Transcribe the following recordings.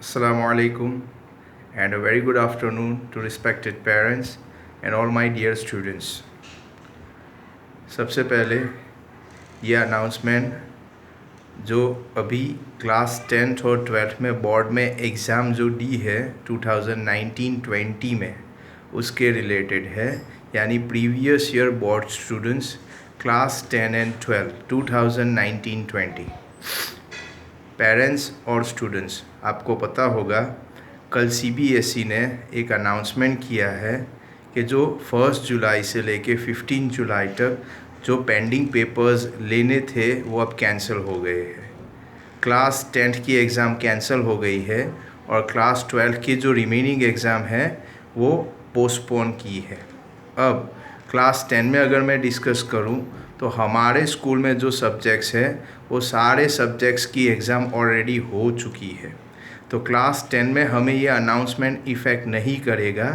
Assalamu alaikum and a very good afternoon to respected parents and all my dear students. सबसे पहले ये announcement जो अभी class 10th और 12th में बोर्ड में एग्ज़ाम जो दी है 2019-20 में उसके रिलेटेड है, यानी previous year board students class 10 and 12 2019-20 parents और स्टूडेंट्स, आपको पता होगा कल सीबीएसई ने एक अनाउंसमेंट किया है कि जो 1 जुलाई से लेके 15 जुलाई तक जो पेंडिंग पेपर्स लेने थे वो अब कैंसिल हो गए हैं। क्लास 10th की एग्ज़ाम कैंसिल हो गई है और क्लास 12 की जो रिमेनिंग एग्ज़ाम है वो पोस्टपोन की है। अब क्लास 10 में अगर मैं डिस्कस करूं तो हमारे स्कूल में जो सब्जेक्ट्स है वो सारे सब्जेक्ट्स की एग्ज़ाम ऑलरेडी हो चुकी है, तो क्लास 10 में हमें ये अनाउंसमेंट इफ़ेक्ट नहीं करेगा।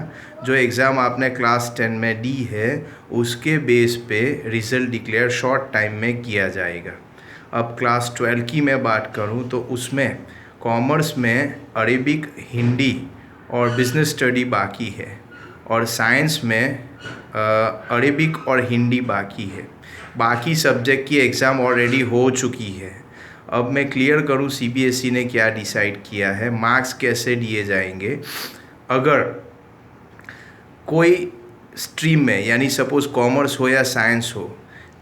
जो एग्ज़ाम आपने क्लास 10 में दी है उसके बेस पे रिज़ल्ट डिक्लेयर शॉर्ट टाइम में किया जाएगा। अब क्लास 12 की मैं बात करूं तो उसमें कॉमर्स में अरेबिक, हिंदी और बिज़नेस स्टडी बाकी है और साइंस में अरेबिक और हिंदी बाकी है। बाकी सब्जेक्ट की एग्ज़ाम ऑलरेडी हो चुकी है। अब मैं क्लियर करूं सीबीएसई ने क्या डिसाइड किया है, मार्क्स कैसे दिए जाएंगे। अगर कोई स्ट्रीम में, यानी सपोज़ कॉमर्स हो या साइंस हो,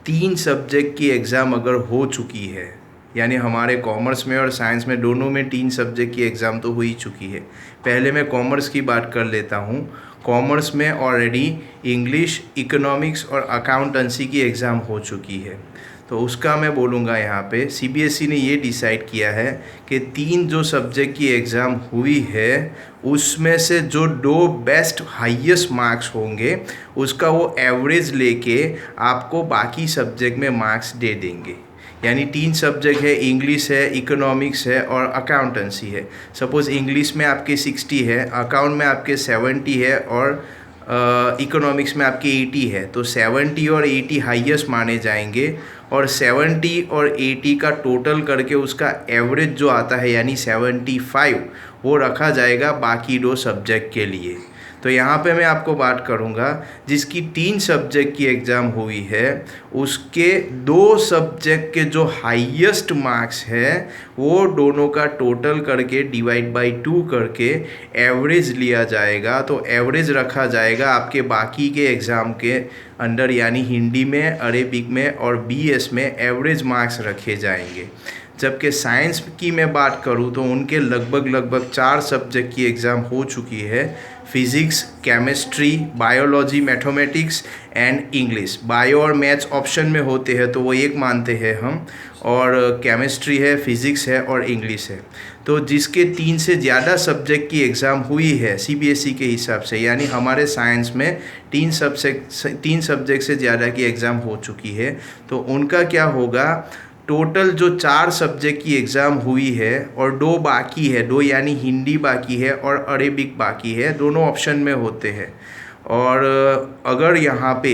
3 सब्जेक्ट की एग्ज़ाम अगर हो चुकी है, यानी हमारे कॉमर्स में और साइंस में दोनों में 3 सब्जेक्ट की एग्ज़ाम तो हो ही चुकी है। पहले मैं कॉमर्स की बात कर लेता हूँ। कॉमर्स में ऑलरेडी इंग्लिश, इकोनॉमिक्स और अकाउंटेंसी की एग्ज़ाम हो चुकी है, तो उसका मैं बोलूँगा यहाँ पे सीबीएसई ने ये डिसाइड किया है कि 3 जो सब्जेक्ट की एग्ज़ाम हुई है उसमें से जो 2 बेस्ट हाईएस्ट मार्क्स होंगे उसका वो एवरेज लेके आपको बाकी सब्जेक्ट में मार्क्स दे देंगे। यानी 3 सब्जेक्ट है, इंग्लिश है, इकोनॉमिक्स है और अकाउंटेंसी है। सपोज़ इंग्लिश में आपके 60 है, अकाउंट में आपके 70 है और इकोनॉमिक्स में आपके 80 है, तो 70 और 80 हाईएस्ट माने जाएंगे और 70 और 80 का टोटल करके उसका एवरेज जो आता है यानी 75 वो रखा जाएगा बाकी 2 सब्जेक्ट के लिए। तो यहाँ पे मैं आपको बात करूँगा जिसकी 3 सब्जेक्ट की एग्ज़ाम हुई है उसके 2 सब्जेक्ट के जो हाईएस्ट मार्क्स है वो दोनों का टोटल करके डिवाइड बाय 2 करके एवरेज लिया जाएगा। तो एवरेज रखा जाएगा आपके बाकी के एग्ज़ाम के अंदर, यानी हिंदी में, अरेबिक में और बीएस में एवरेज मार्क्स रखे जाएंगे। जबकि साइंस की मैं बात करूं तो उनके लगभग 4 सब्जेक्ट की एग्ज़ाम हो चुकी है। Physics, chemistry, biology, mathematics and English. Bio और मैथ्स ऑप्शन में होते हैं तो वो एक मानते हैं हम, और केमिस्ट्री है, फिज़िक्स है और इंग्लिश है। तो जिसके 3 से ज़्यादा सब्जेक्ट की एग्ज़ाम हुई है सीबीएसई के हिसाब से, यानी हमारे साइंस में 3 सब्जेक्ट से ज़्यादा की एग्ज़ाम हो चुकी है, तो उनका क्या होगा, टोटल जो 4 सब्जेक्ट की एग्ज़ाम हुई है और 2 बाकी है, 2 यानी हिंदी बाकी है और अरेबिक बाकी है, दोनों ऑप्शन में होते हैं। और अगर यहाँ पे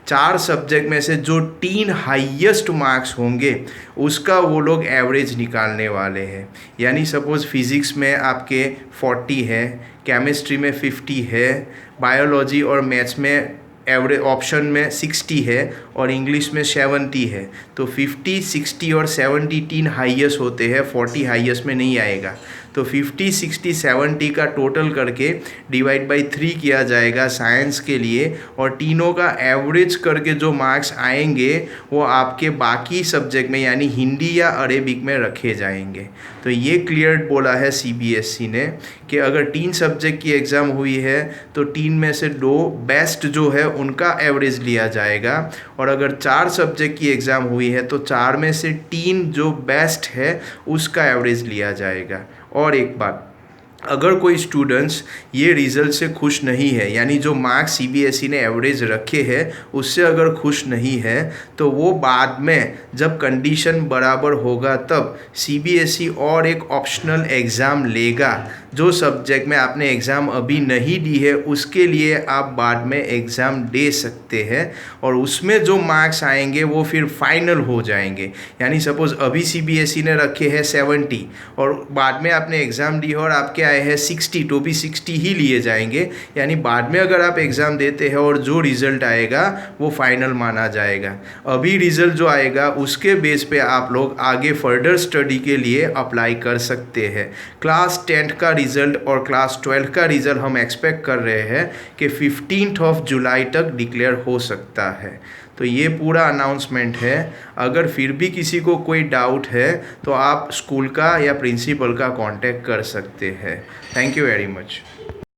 4 सब्जेक्ट में से जो 3 हाईएस्ट मार्क्स होंगे उसका वो लोग एवरेज निकालने वाले हैं। यानी सपोज़ फिज़िक्स में आपके 40 है, केमिस्ट्री में 50 है, बायोलॉजी और मैथ्स में एवरेज ऑप्शन में 60 है और इंग्लिश में 70 है, तो 50, 60 और 70 3 हाईएस्ट होते हैं, 40 हाईएस्ट में नहीं आएगा। तो 50, 60, 70 का टोटल करके डिवाइड बाय 3 किया जाएगा साइंस के लिए, और तीनों का एवरेज करके जो मार्क्स आएंगे वो आपके बाकी सब्जेक्ट में यानी हिंदी या अरेबिक में रखे जाएंगे। तो ये क्लियर बोला है सीबीएसई ने कि अगर 3 सब्जेक्ट की एग्ज़ाम हुई है तो 3 में से 2 बेस्ट जो है उनका एवरेज लिया जाएगा, और अगर 4 सब्जेक्ट की एग्ज़ाम हुई है तो 4 में से 3 जो बेस्ट है उसका एवरेज लिया जाएगा। और एक बात, अगर कोई स्टूडेंट्स ये रिज़ल्ट से खुश नहीं है, यानी जो मार्क्स सीबीएसई ने एवरेज रखे हैं उससे अगर खुश नहीं है, तो वो बाद में जब कंडीशन बराबर होगा तब सीबीएसई और एक ऑप्शनल एग्ज़ाम लेगा। जो सब्जेक्ट में आपने एग्ज़ाम अभी नहीं दी है उसके लिए आप बाद में एग्ज़ाम दे सकते हैं, और उसमें जो मार्क्स आएंगे वो फिर फाइनल हो जाएंगे। यानी सपोज़ अभी सीबीएसई ने रखे हैं 70 और बाद में आपने एग्ज़ाम दी है और आपके आए हैं 60, तो भी 60 ही लिए जाएंगे। यानी बाद में अगर आप एग्ज़ाम देते हैं और जो रिज़ल्ट आएगा वो फाइनल माना जाएगा। अभी रिज़ल्ट जो आएगा उसके बेस पे आप लोग आगे फर्दर स्टडी के लिए अप्लाई कर सकते हैं। क्लास 10 का रिज़ल्ट और क्लास 12 का रिज़ल्ट हम एक्सपेक्ट कर रहे हैं कि 15 जुलाई तक डिक्लेयर हो सकता है। तो ये पूरा अनाउंसमेंट है। अगर फिर भी किसी को कोई डाउट है तो आप स्कूल का या प्रिंसिपल का कांटेक्ट कर सकते हैं। Thank you very much.